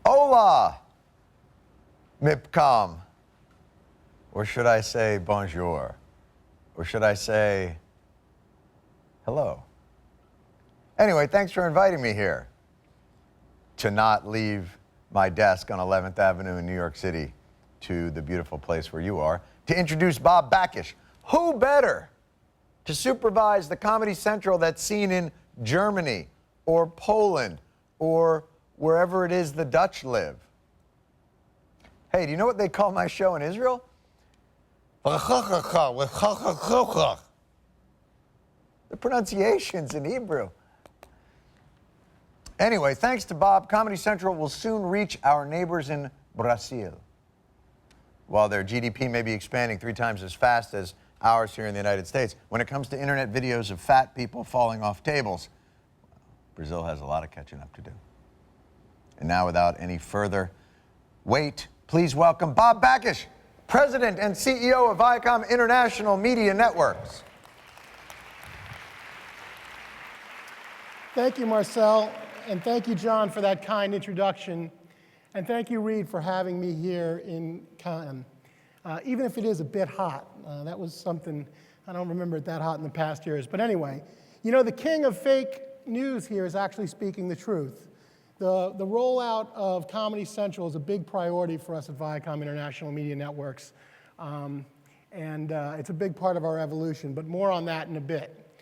Hola, MIPCOM. Or should I say bonjour? Or should I say hello? Anyway, thanks for inviting me here to not leave my desk on 11th Avenue in New York City to the beautiful place where you are to introduce Bob Bakish. Who better to supervise the Comedy Central that's seen in Germany or Poland or wherever it is the Dutch live? Hey, do you know what they call my show in Israel? The pronunciation's in Hebrew. Anyway, thanks to Bob, Comedy Central will soon reach our neighbors in Brazil. While their GDP may be expanding 3 times as fast as ours here in the United States, when it comes to internet videos of fat people falling off tables, Brazil has a lot of catching up to do. And now, without any further wait, please welcome Bob Bakish, President and CEO of Viacom International Media Networks. Thank you, Marcel, and thank you, John, for that kind introduction. And thank you, Reed, for having me here in Cannes. Even if it is a bit hot. That was something, I don't remember it that hot in the past years. But anyway, you know, the king of fake news here is actually speaking the truth. The rollout of Comedy Central is a big priority for us at Viacom International Media Networks. It's a big part of our evolution, but more on that in a bit.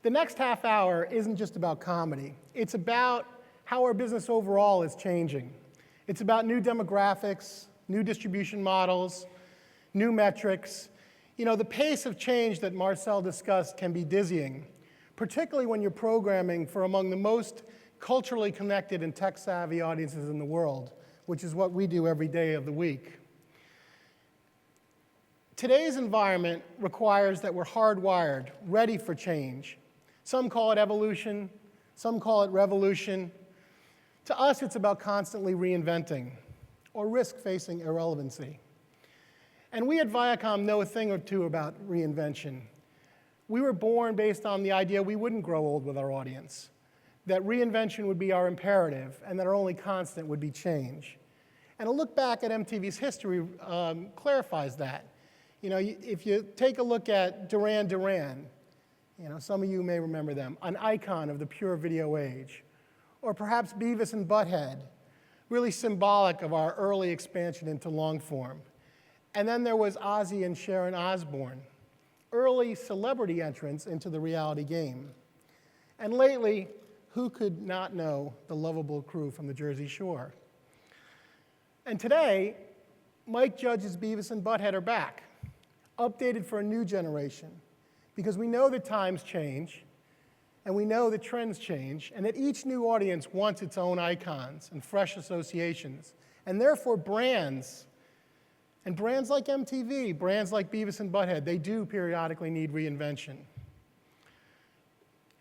The next half hour isn't just about comedy. It's about how our business overall is changing. It's about new demographics, new distribution models, new metrics. You know, the pace of change that Marcel discussed can be dizzying, particularly when you're programming for among the most culturally connected and tech-savvy audiences in the world, which is what we do every day of the week. Today's environment requires that we're hardwired, ready for change. Some call it evolution, some call it revolution. To us, it's about constantly reinventing or risk-facing irrelevancy. And we at Viacom know a thing or two about reinvention. We were born based on the idea we wouldn't grow old with our audience, that reinvention would be our imperative, and that our only constant would be change. And a look back at MTV's history clarifies that. You know, if you take a look at Duran Duran, you know, some of you may remember them, an icon of the pure video age. Or perhaps Beavis and Butthead, really symbolic of our early expansion into long form. And then there was Ozzy and Sharon Osbourne, early celebrity entrants into the reality game. And lately, who could not know the lovable crew from the Jersey Shore? And today, Mike Judge's Beavis and Butthead are back, updated for a new generation, because we know that times change, and we know that trends change, and that each new audience wants its own icons and fresh associations, and therefore brands, and brands like MTV, brands like Beavis and Butthead, they do periodically need reinvention.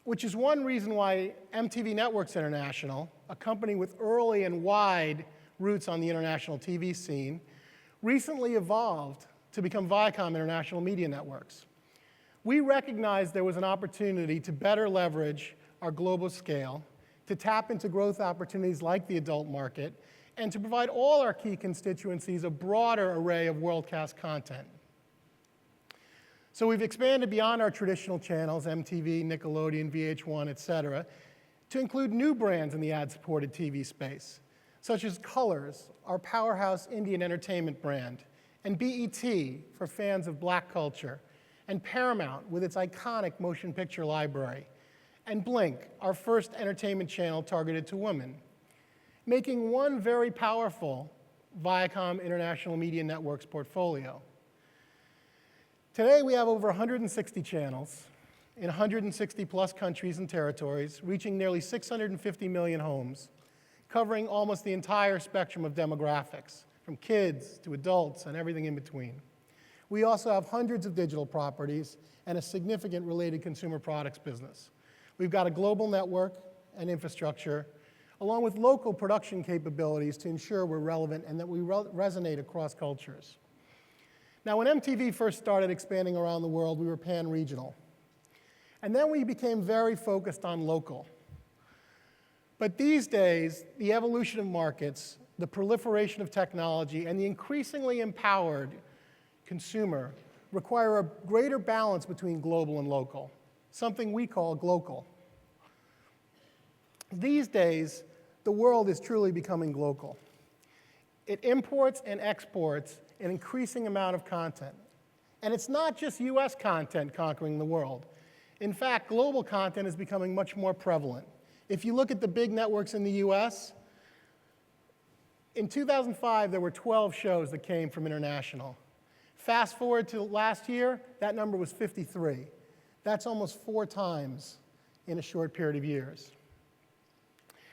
Which is one reason why MTV Networks International, a company with early and wide roots on the international TV scene, recently evolved to become Viacom International Media Networks. We recognized there was an opportunity to better leverage our global scale, to tap into growth opportunities like the adult market, and to provide all our key constituencies a broader array of world-class content. So we've expanded beyond our traditional channels, MTV, Nickelodeon, VH1, et cetera, to include new brands in the ad-supported TV space, such as Colors, our powerhouse Indian entertainment brand, and BET for fans of black culture, and Paramount with its iconic motion picture library, and Blink, our first entertainment channel targeted to women, making one very powerful Viacom International Media Networks portfolio. Today, we have over 160 channels in 160 plus countries and territories, reaching nearly 650 million homes, covering almost the entire spectrum of demographics, from kids to adults and everything in between. We also have hundreds of digital properties and a significant related consumer products business. We've got a global network and infrastructure, along with local production capabilities to ensure we're relevant and that we resonate across cultures. Now, when MTV first started expanding around the world, we were pan-regional. And then we became very focused on local. But these days, the evolution of markets, the proliferation of technology, and the increasingly empowered consumer require a greater balance between global and local, something we call glocal. These days, the world is truly becoming glocal. It imports and exports an increasing amount of content. And it's not just US content conquering the world. In fact, global content is becoming much more prevalent. If you look at the big networks in the US, in 2005, there were 12 shows that came from international. Fast forward to last year, that number was 53. That's almost 4 times in a short period of years.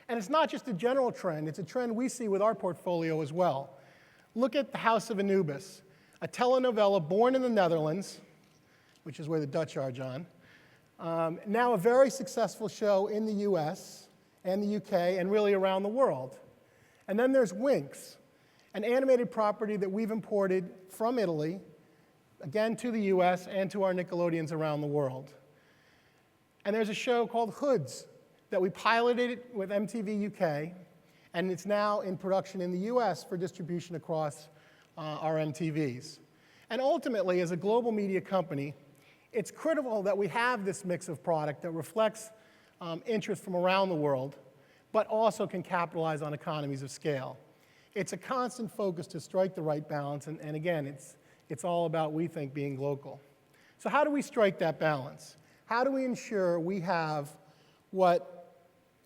And it's not just a general trend, it's a trend we see with our portfolio as well. Look at The House of Anubis, a telenovela born in the Netherlands, which is where the Dutch are, John. Now a very successful show in the US and the UK and really around the world. And then there's Winx, an animated property that we've imported from Italy, again to the US and to our Nickelodeons around the world. And there's a show called Hoods that we piloted with MTV UK, and it's now in production in the US for distribution across our MTVs. And ultimately, as a global media company, it's critical that we have this mix of product that reflects interest from around the world, but also can capitalize on economies of scale. It's a constant focus to strike the right balance, and again, it's all about, we think, being local. So how do we strike that balance? How do we ensure we have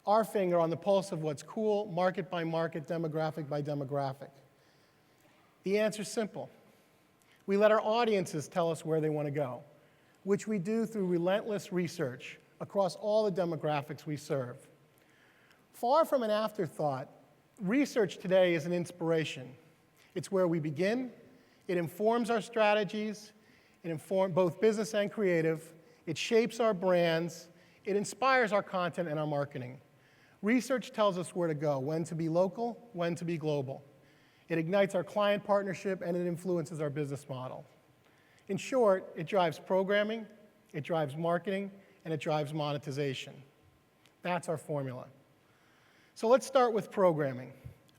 our finger on the pulse of what's cool, market by market, demographic by demographic? The answer's simple. We let our audiences tell us where they want to go, which we do through relentless research across all the demographics we serve. Far from an afterthought, research today is an inspiration. It's where we begin. It informs our strategies. It informs both business and creative. It shapes our brands. It inspires our content and our marketing. Research tells us where to go, when to be local, when to be global. It ignites our client partnership, and it influences our business model. In short, it drives programming, it drives marketing, and it drives monetization. That's our formula. So let's start with programming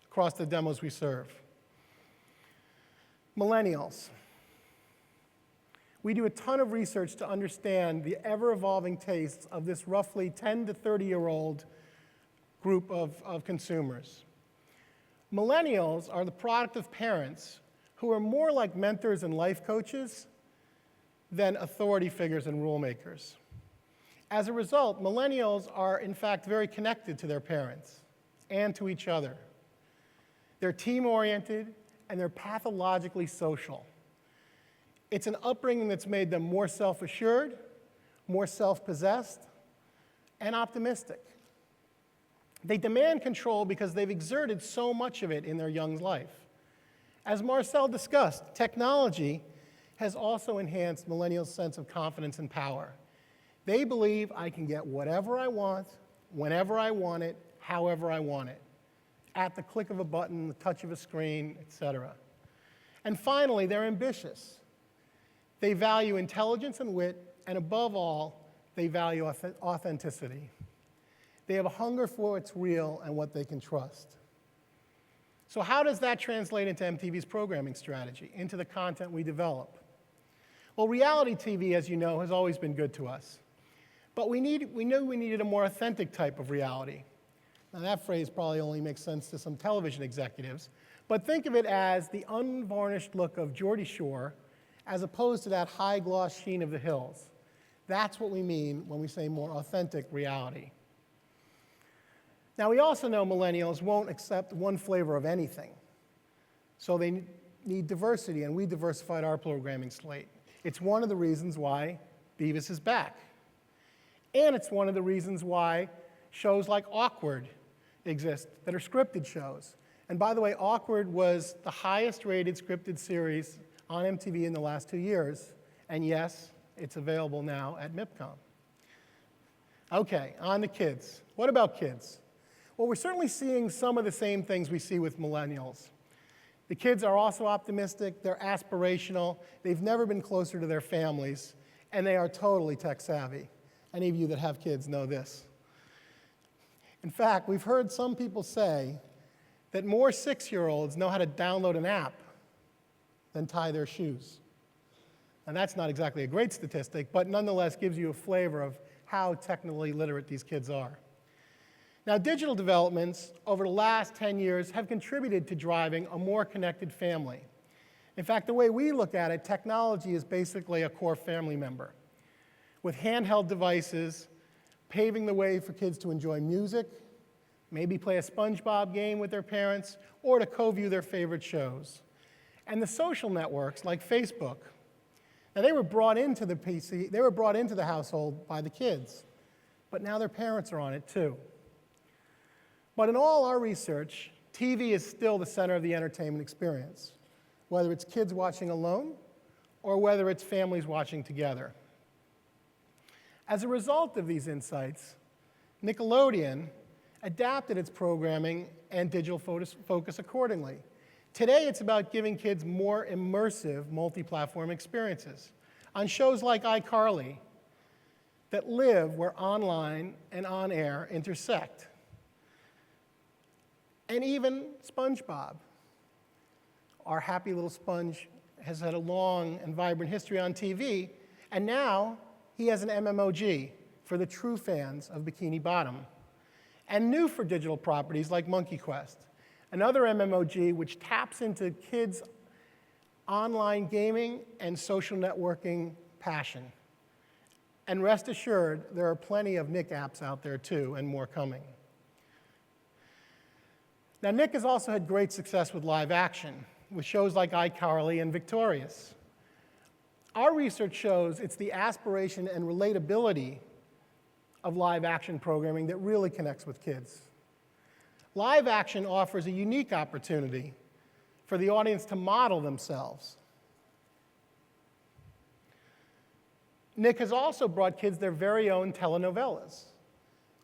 across the demos we serve. Millennials. We do a ton of research to understand the ever-evolving tastes of this roughly 10 to 30-year-old group of consumers. Millennials are the product of parents who are more like mentors and life coaches than authority figures and rule makers. As a result, millennials are, in fact, very connected to their parents and to each other. They're team-oriented, and they're pathologically social. It's an upbringing that's made them more self-assured, more self-possessed, and optimistic. They demand control because they've exerted so much of it in their young life. As Marcel discussed, technology has also enhanced millennials' sense of confidence and power. They believe I can get whatever I want, whenever I want it, however I want it, at the click of a button, the touch of a screen, etc. And finally, they're ambitious. They value intelligence and wit, and above all, they value authenticity. They have a hunger for what's real and what they can trust. So how does that translate into MTV's programming strategy, into the content we develop? Well, reality TV, as you know, has always been good to us. But we knew we needed a more authentic type of reality. Now, that phrase probably only makes sense to some television executives, but think of it as the unvarnished look of Geordie Shore as opposed to that high-gloss sheen of the hills. That's what we mean when we say more authentic reality. Now, we also know millennials won't accept one flavor of anything. So they need diversity, and we diversified our programming slate. It's one of the reasons why Beavis is back. And it's one of the reasons why shows like Awkward exist that are scripted shows. And by the way, Awkward was the highest rated scripted series on MTV in the last 2 years. And yes, it's available now at MIPCOM. Okay, on to kids. What about kids? Well, we're certainly seeing some of the same things we see with millennials. The kids are also optimistic, they're aspirational, they've never been closer to their families, and they are totally tech savvy. Any of you that have kids know this. In fact, we've heard some people say that more 6-year-olds know how to download an app than tie their shoes. And that's not exactly a great statistic, but nonetheless gives you a flavor of how technically literate these kids are. Now, digital developments over the last 10 years have contributed to driving a more connected family. In fact, the way we look at it, technology is basically a core family member, with handheld devices paving the way for kids to enjoy music, maybe play a SpongeBob game with their parents, or to co-view their favorite shows. And the social networks like Facebook, now they were brought into the household by the kids, but now their parents are on it too. But in all our research, TV is still the center of the entertainment experience, whether it's kids watching alone or whether it's families watching together. As a result of these insights, Nickelodeon adapted its programming and digital focus accordingly. Today, it's about giving kids more immersive multi-platform experiences on shows like iCarly that live where online and on-air intersect. And even SpongeBob. Our happy little sponge has had a long and vibrant history on TV, and now he has an MMOG for the true fans of Bikini Bottom. And new for digital properties like Monkey Quest, another MMOG which taps into kids' online gaming and social networking passion. And rest assured, there are plenty of Nick apps out there too, and more coming. Now, Nick has also had great success with live action, with shows like iCarly and Victorious. Our research shows it's the aspiration and relatability of live action programming that really connects with kids. Live action offers a unique opportunity for the audience to model themselves. Nick has also brought kids their very own telenovelas,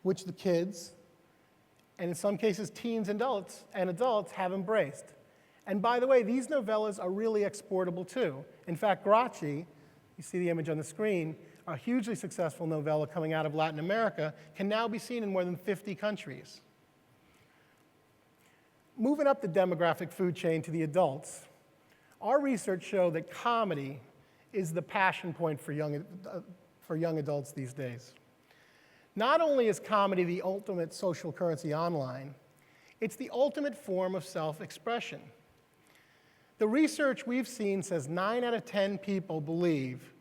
which the kids, and in some cases teens and adults, have embraced. And by the way, these novellas are really exportable too. In fact, Grachi, you see the image on the screen, a hugely successful novella coming out of Latin America, can now be seen in more than 50 countries. Moving up the demographic food chain to the adults, our research show that comedy is the passion point for young adults these days. Not only is comedy the ultimate social currency online, it's the ultimate form of self-expression. The research we've seen says 9 out of 10 people believe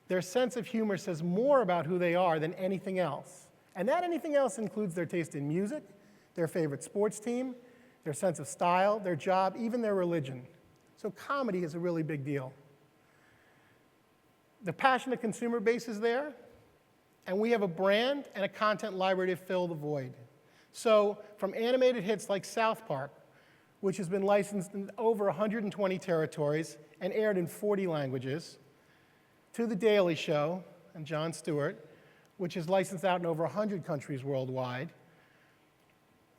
their sense of humor says more about who they are than anything else. And that anything else includes their taste in music, their favorite sports team, their sense of style, their job, even their religion. So comedy is a really big deal. The passionate consumer base is there, and we have a brand and a content library to fill the void. So from animated hits like South Park, which has been licensed in over 120 territories and aired in 40 languages, to The Daily Show and Jon Stewart, which is licensed out in over 100 countries worldwide,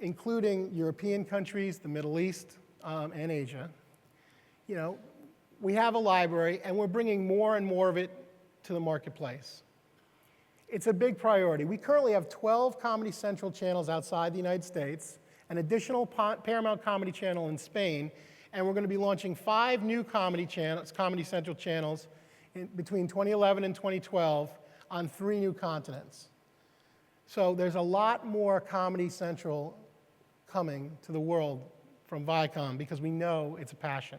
including European countries, the Middle East, and Asia. You know, we have a library, and we're bringing more and more of it to the marketplace. It's a big priority. We currently have 12 Comedy Central channels outside the United States, an additional Paramount Comedy channel in Spain, and we're going to be launching 5 new Comedy Central channels between 2011 and 2012 on 3 new continents. So there's a lot more Comedy Central coming to the world from Viacom because we know it's a passion.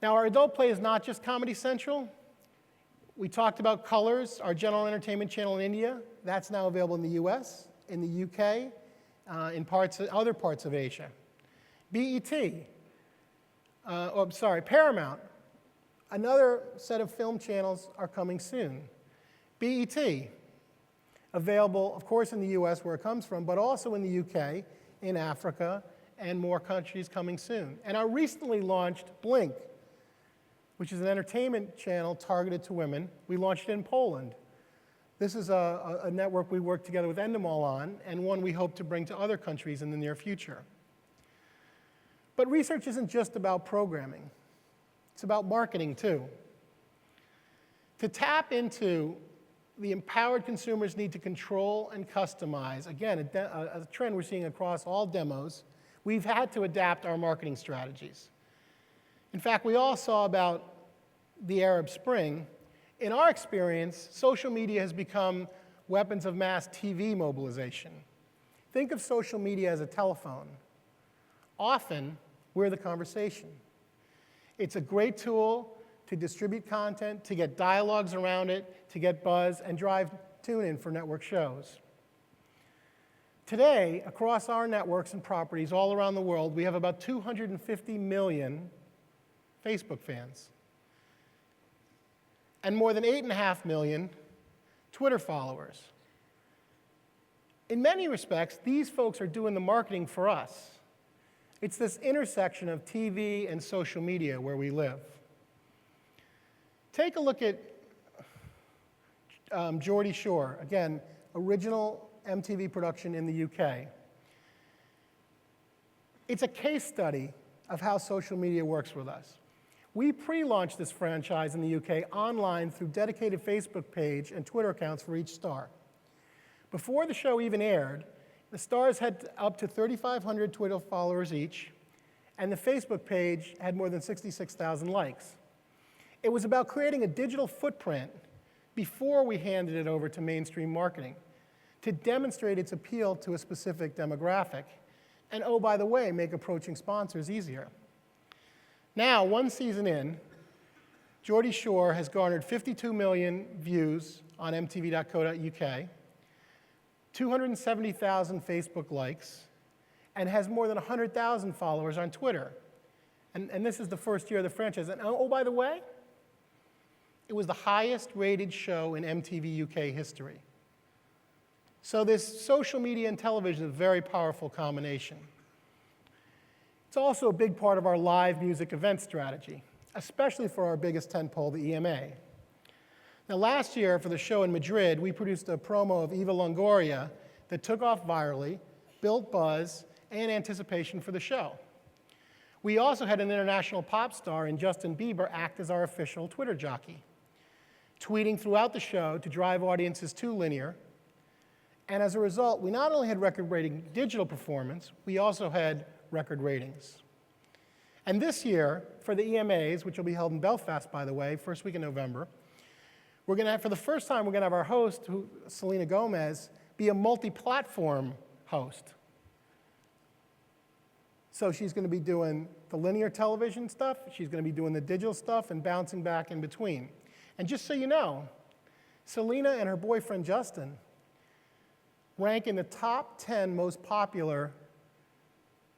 Now, our adult play is not just Comedy Central. We talked about Colors, our general entertainment channel in India. That's now available in the US, in the UK, in other parts of Asia. Paramount. Another set of film channels are coming soon. BET, available, of course, in the US where it comes from, but also in the UK, in Africa, and more countries coming soon. And our recently launched Blink, which is an entertainment channel targeted to women. We launched it in Poland. This is a network we work together with Endemol on, and one we hope to bring to other countries in the near future. But research isn't just about programming. It's about marketing, too. To tap into the empowered consumers need to control and customize. Again, a trend we're seeing across all demos. We've had to adapt our marketing strategies. In fact, we all saw about the Arab Spring. In our experience, social media has become weapons of mass TV mobilization. Think of social media as a telephone. Often, we're the conversation. It's a great tool to distribute content, to get dialogues around it, to get buzz, and drive tune-in for network shows. Today, across our networks and properties all around the world, we have about 250 million Facebook fans and more than 8.5 million Twitter followers. In many respects, these folks are doing the marketing for us. It's this intersection of TV and social media where we live. Take a look at Geordie Shore, again, original MTV production in the UK. It's a case study of how social media works with us. We pre-launched this franchise in the UK online through dedicated Facebook page and Twitter accounts for each star. Before the show even aired, the stars had up to 3,500 Twitter followers each, and the Facebook page had more than 66,000 likes. It was about creating a digital footprint before we handed it over to mainstream marketing to demonstrate its appeal to a specific demographic, and oh, by the way, make approaching sponsors easier. Now, one season in, Geordie Shore has garnered 52 million views on mtv.co.uk, 270,000 Facebook likes, and has more than 100,000 followers on Twitter. And this is the first year of the franchise. And oh, by the way, it was the highest rated show in MTV UK history. So this social media and television is a very powerful combination. It's also a big part of our live music event strategy, especially for our biggest tentpole, the EMA. Now, last year for the show in Madrid, we produced a promo of Eva Longoria that took off virally, built buzz, and anticipation for the show. We also had an international pop star in Justin Bieber act as our official Twitter jockey, tweeting throughout the show to drive audiences to linear. And as a result, we not only had record-breaking digital performance, we also had record ratings. And this year, for the EMAs, which will be held in Belfast, by the way, first week in November, we're going to have, for the first time, we're going to have our host, Selena Gomez, be a multi-platform host. So she's going to be doing the linear television stuff, she's going to be doing the digital stuff, and bouncing back in between. And just so you know, Selena and her boyfriend, Justin, rank in the top 10 most popular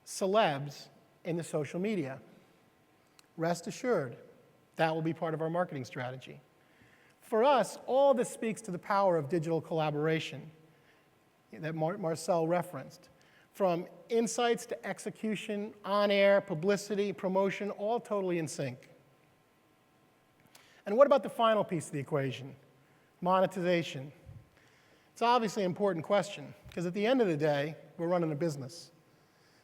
celebs in the social media. Rest assured, that will be part of our marketing strategy. For us, all this speaks to the power of digital collaboration that Marcel referenced. From insights to execution, on-air, publicity, promotion, all totally in sync. And what about the final piece of the equation? Monetization. It's obviously an important question, because at the end of the day, we're running a business.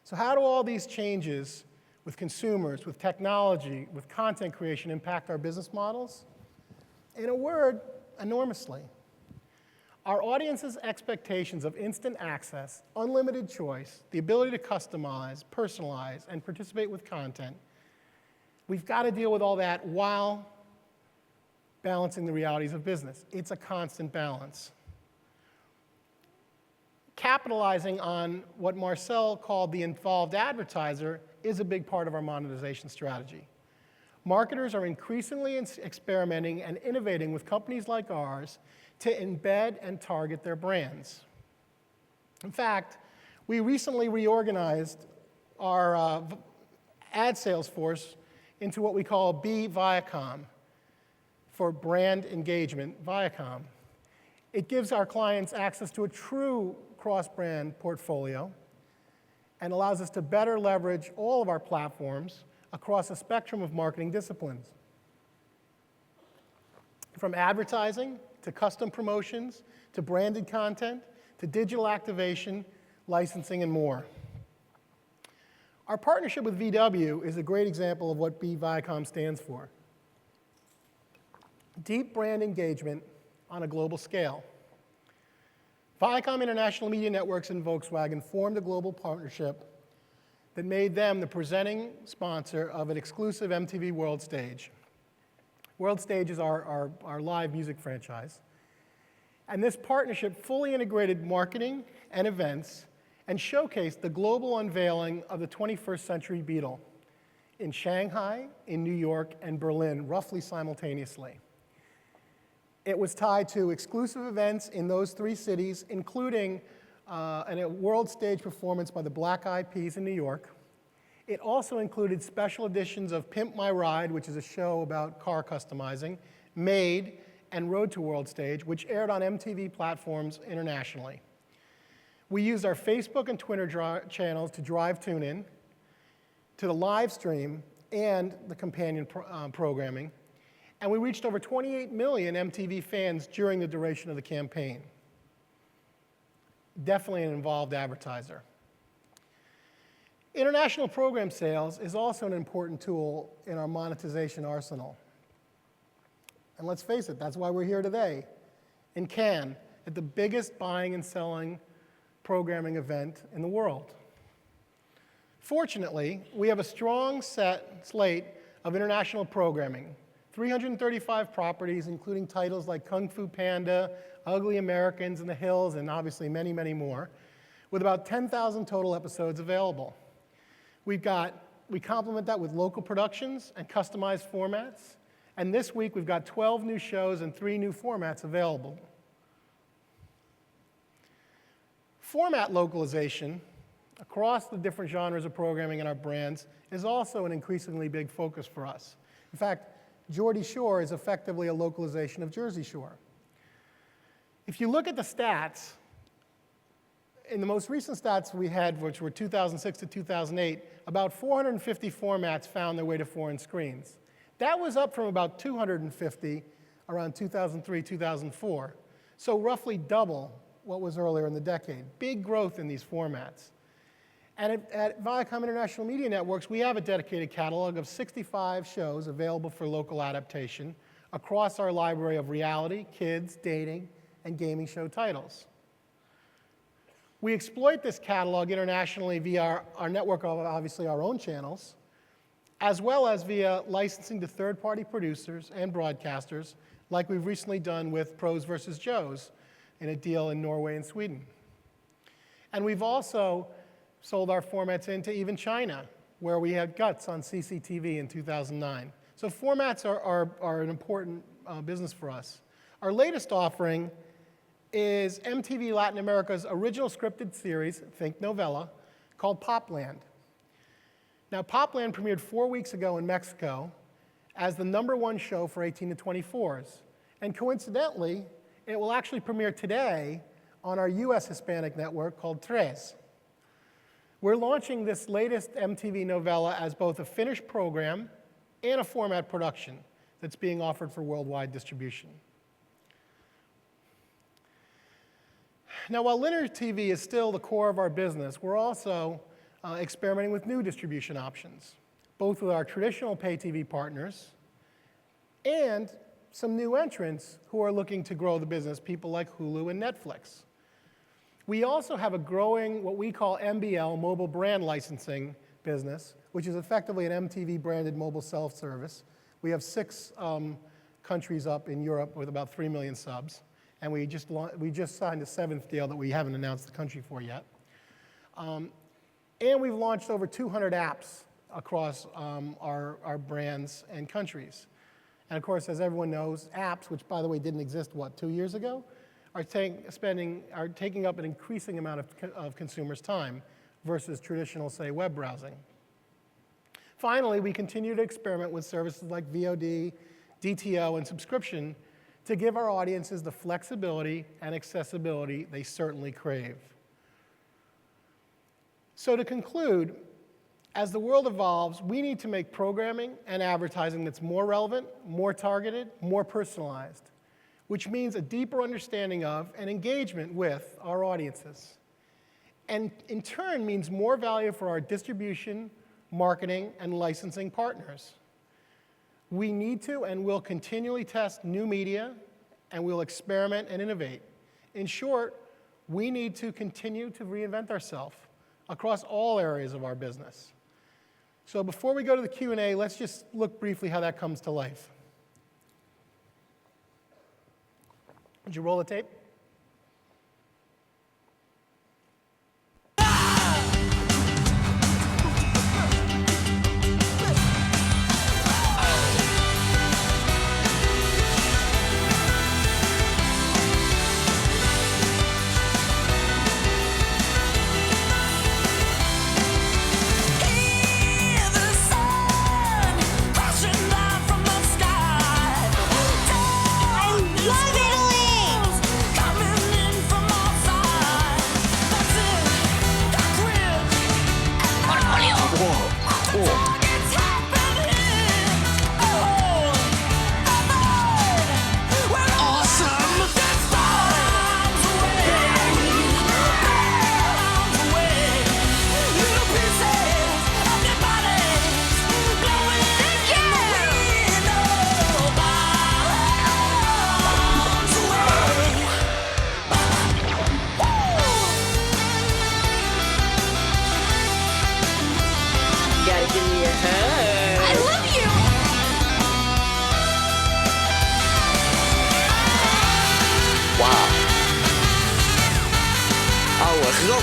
So how do all these changes with consumers, with technology, with content creation impact our business models? In a word, enormously. Our audience's expectations of instant access, unlimited choice, the ability to customize, personalize, and participate with content, we've got to deal with all that while balancing the realities of business. It's a constant balance. Capitalizing on what Marcel called the involved advertiser is a big part of our monetization strategy. Marketers are increasingly experimenting and innovating with companies like ours to embed and target their brands. In fact, we recently reorganized our ad sales force into what we call Viacom, for brand engagement, Viacom. It gives our clients access to a true cross-brand portfolio and allows us to better leverage all of our platforms across a spectrum of marketing disciplines. From advertising, to custom promotions, to branded content, to digital activation, licensing, and more. Our partnership with VW is a great example of what Viacom stands for. Deep brand engagement on a global scale. Viacom International Media Networks and Volkswagen formed a global partnership that made them the presenting sponsor of an exclusive MTV World Stage. World Stage is our live music franchise. And this partnership fully integrated marketing and events and showcased the global unveiling of the 21st Century Beatle in Shanghai, in New York, and Berlin, roughly simultaneously. It was tied to exclusive events in those three cities, including a world stage performance by the Black Eyed Peas in New York. It also included special editions of Pimp My Ride, which is a show about car customizing, Made, and Road to World Stage, which aired on MTV platforms internationally. We used our Facebook and Twitter channels to drive tune-in, to the live stream, and the companion programming. And we reached over 28 million MTV fans during the duration of the campaign. Definitely an involved advertiser. International program sales is also an important tool in our monetization arsenal. And let's face it, that's why we're here today in Cannes at the biggest buying and selling programming event in the world. Fortunately, we have a strong slate of international programming, 335 properties, including titles like Kung Fu Panda, Ugly Americans, and The Hills, and obviously many, many more, with about 10,000 total episodes available. We complement that with local productions and customized formats, and this week we've got 12 new shows and 3 new formats available. Format localization across the different genres of programming in our brands is also an increasingly big focus for us. In fact, Geordie Shore is effectively a localization of Jersey Shore. If you look at the stats, in the most recent stats we had, which were 2006 to 2008, about 450 formats found their way to foreign screens. That was up from about 250 around 2003, 2004. So roughly double what was earlier in the decade. Big growth in these formats. And at Viacom International Media Networks, we have a dedicated catalog of 65 shows available for local adaptation across our library of reality, kids, dating, and gaming show titles. We exploit this catalog internationally via our network of, obviously, our own channels, as well as via licensing to third-party producers and broadcasters, like we've recently done with Pros vs. Joes in a deal in Norway and Sweden. And we've also sold our formats into even China, where we had Guts on CCTV in 2009. So formats are an important business for us. Our latest offering is MTV Latin America's original scripted series, think novella, called Popland. Now, Popland premiered 4 weeks ago in Mexico as the #1 show for 18 to 24s. And coincidentally, it will actually premiere today on our US Hispanic network called Tres. We're launching this latest MTV novella as both a finished program and a format production that's being offered for worldwide distribution. Now, while linear TV is still the core of our business, we're also experimenting with new distribution options, both with our traditional pay TV partners and some new entrants who are looking to grow the business, people like Hulu and Netflix. We also have a growing, what we call MBL, mobile brand licensing business, which is effectively an MTV-branded mobile self-service. We have 6 countries up in Europe with about 3 million subs, and we just signed a 7th deal that we haven't announced the country for yet. And we've launched over 200 apps across our brands and countries. And of course, as everyone knows, apps, which by the way didn't exist, 2 years ago, are taking up an increasing amount of consumers' time versus traditional, say, web browsing. Finally, we continue to experiment with services like VOD, DTO, and subscription to give our audiences the flexibility and accessibility they certainly crave. So to conclude, as the world evolves, we need to make programming and advertising that's more relevant, more targeted, more personalized, which means a deeper understanding of and engagement with our audiences. And in turn means more value for our distribution, marketing, and licensing partners. We need to and will continually test new media and we'll experiment and innovate. In short, we need to continue to reinvent ourselves across all areas of our business. So before we go to the Q&A, let's just look briefly how that comes to life. Would you roll the tape?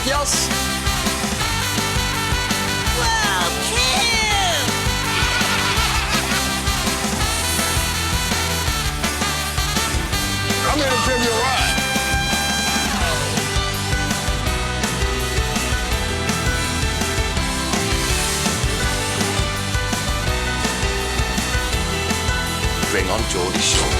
Gracias. Wow, Kim! I'm here to give you a ride. Bring on Geordie Shore.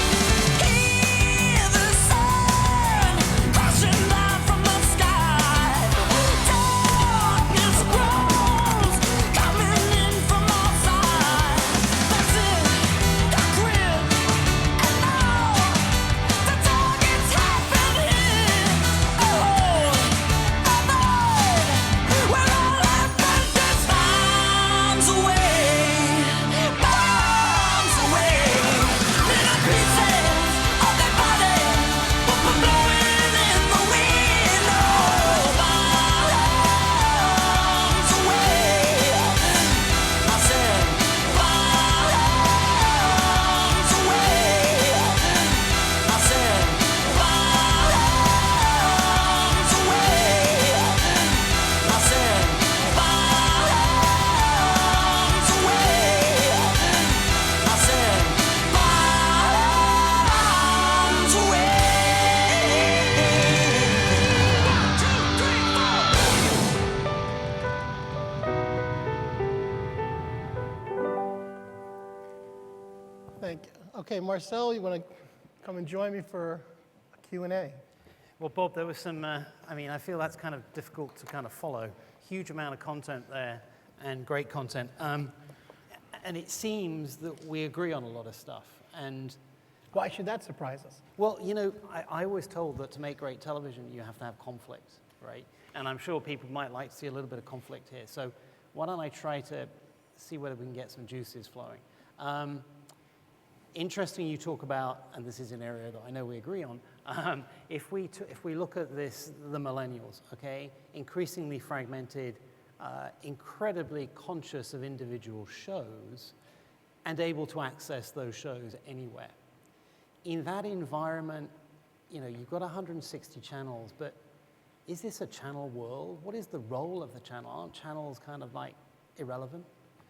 Thank you. Okay, Marcel, you want to come and join me for a Q&A? Well, Bob, there was some, I feel that's kind of difficult to kind of follow. Huge amount of content there and great content. And it seems that we agree on a lot of stuff. And why should that surprise us? well, I was told that to make great television, you have to have conflict, right? And I'm sure people might like to see a little bit of conflict here. So why don't I try to see whether we can get some juices flowing. Interesting you talk about, and this is an area that I know we agree on, if we look at this, the millennials, okay, increasingly fragmented, incredibly conscious of individual shows, and able to access those shows anywhere. In that environment, you've got 160 channels, but is this a channel world? What is the role of the channel? Aren't channels kind of like irrelevant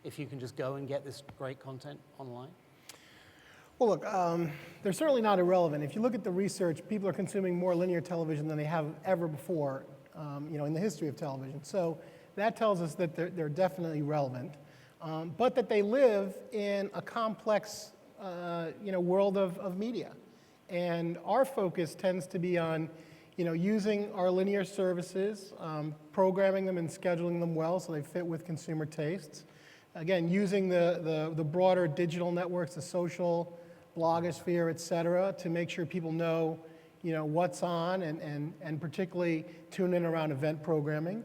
if you can just go and get this great content online? Well, look, they're certainly not irrelevant. If you look at the research, people are consuming more linear television than they have ever before, in the history of television. So that tells us that they're definitely relevant, but that they live in a complex, world of media. And our focus tends to be on, using our linear services, programming them and scheduling them well so they fit with consumer tastes. Again, using the broader digital networks, the social, blogosphere, et cetera, to make sure people know, what's on and particularly tune in around event programming.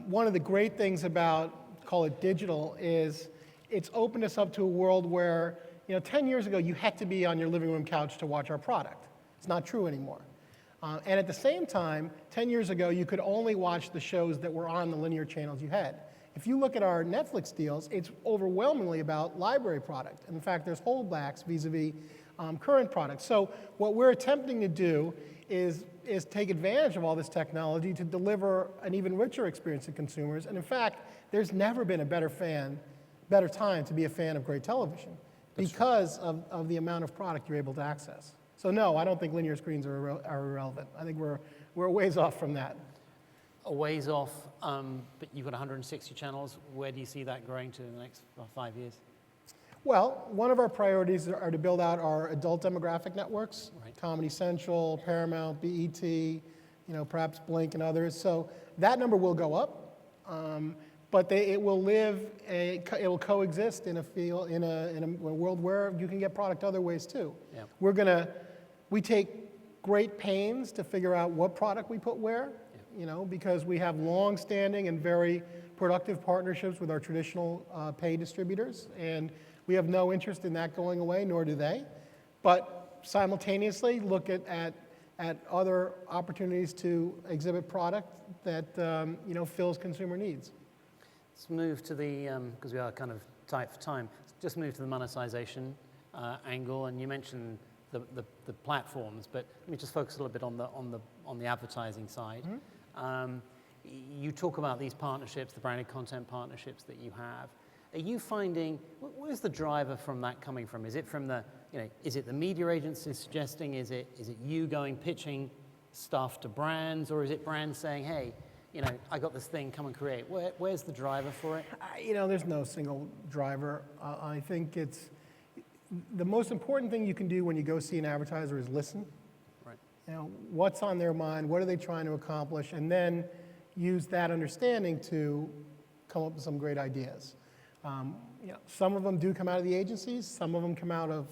One of the great things about, call it digital, is it's opened us up to a world where, 10 years ago, you had to be on your living room couch to watch our product. It's not true anymore. And at the same time, 10 years ago, you could only watch the shows that were on the linear channels you had. If you look at our Netflix deals, it's overwhelmingly about library product. In fact, there's holdbacks vis-a-vis current products. So what we're attempting to do is take advantage of all this technology to deliver an even richer experience to consumers. And in fact, there's never been a better time to be a fan of great television because of the amount of product you're able to access. So no, I don't think linear screens are irrelevant. I think we're a ways off from that. A ways off, but you've got 160 channels. Where do you see that growing to in the next 5 years? Well, one of our priorities are to build out our adult demographic networks, Right. Comedy Central, Paramount, BET, perhaps Blink and others. So that number will go up, but it will coexist in a world where you can get product other ways too. Yeah. We take great pains to figure out what product we put where, because we have long-standing and very productive partnerships with our traditional pay distributors, and we have no interest in that going away, nor do they. But simultaneously, look at other opportunities to exhibit product that fills consumer needs. Let's move to the, because we are kind of tight for time, just move to the monetization angle. And you mentioned the platforms, but let me just focus a little bit on the advertising side. Mm-hmm. You talk about these partnerships, the branded content partnerships that you have. Are you finding, where's the driver from that coming from? Is it from is it the media agency suggesting, is it you going pitching stuff to brands, or is it brands saying, hey, I got this thing, come and create? Where's the driver for it? There's no single driver. I think it's, the most important thing you can do when you go see an advertiser is listen. Right. What's on their mind, what are they trying to accomplish, and then use that understanding to come up with some great ideas. Some of them do come out of the agencies, some of them come out of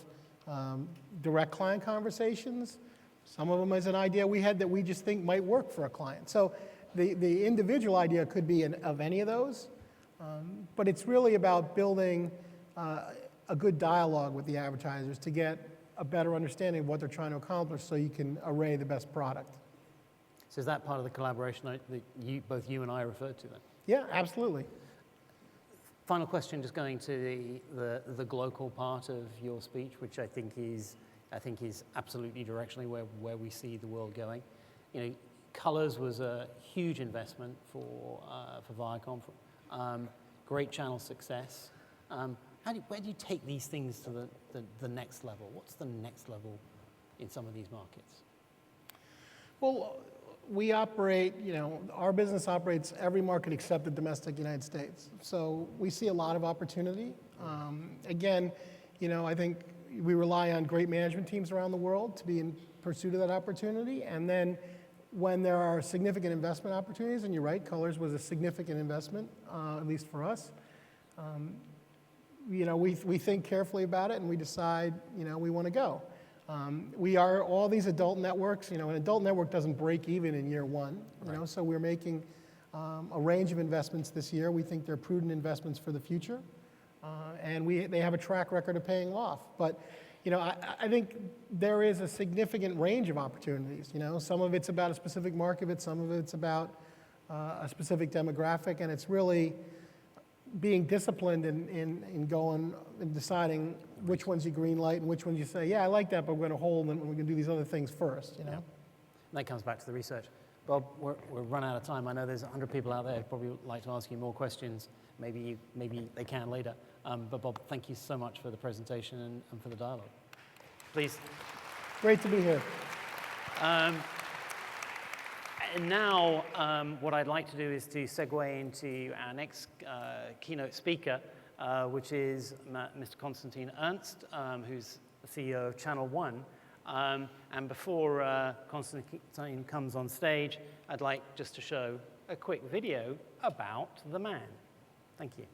direct client conversations, some of them is an idea we had that we just think might work for a client. So the individual idea could be of any of those, but it's really about building a good dialogue with the advertisers to get a better understanding of what they're trying to accomplish so you can array the best product. So is that part of the collaboration that both you and I referred to then? Yeah, absolutely. Final question, just going to the glocal part of your speech, which I think is absolutely directionally where we see the world going. Colors was a huge investment for Viacom. Great channel success. Where do you take these things to the next level? What's the next level in some of these markets? Well, we operate, our business operates every market except the domestic United States. So we see a lot of opportunity. Again, I think we rely on great management teams around the world to be in pursuit of that opportunity. And then when there are significant investment opportunities, and you're right, Colors was a significant investment, at least for us, we think carefully about it and we decide, we want to go. We are all these adult networks. An adult network doesn't break even in year one. Right. So we're making a range of investments this year. We think they're prudent investments for the future, and they have a track record of paying off. But I think there is a significant range of opportunities. Some of it's about a specific market, but some of it's about a specific demographic, and it's really being disciplined in going and deciding which ones you green light and which ones you say, yeah, I like that, but we're going to hold and we're going to do these other things first. Yeah. And that comes back to the research. Bob, we're run out of time. I know there's 100 people out there who'd probably like to ask you more questions. Maybe they can later. But Bob, thank you so much for the presentation and for the dialogue. Please. Great to be here. And now, what I'd like to do is to segue into our next keynote speaker, which is Mr. Konstantin Ernst, who's the CEO of Channel One. And before Konstantin comes on stage, I'd like just to show a quick video about the man. Thank you.